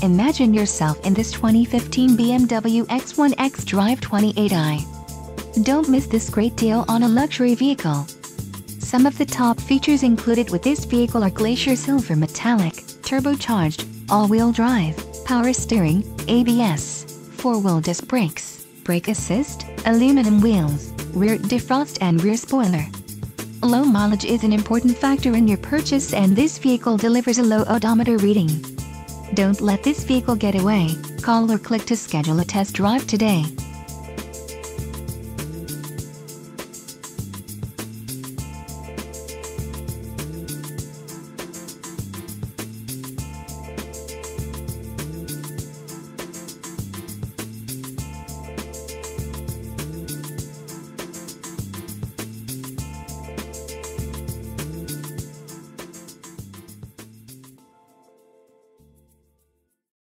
Imagine yourself in this 2015 BMW X1 xDrive 28i. Don't miss this great deal on a luxury vehicle. Some of the top features included with this vehicle are Glacier Silver Metallic, turbocharged, all-wheel drive, power steering, ABS, 4-wheel disc brakes, brake assist, aluminum wheels, rear defrost and rear spoiler. Low mileage is an important factor in your purchase, and this vehicle delivers a low odometer reading. Don't let this vehicle get away. Call or click to schedule a test drive today.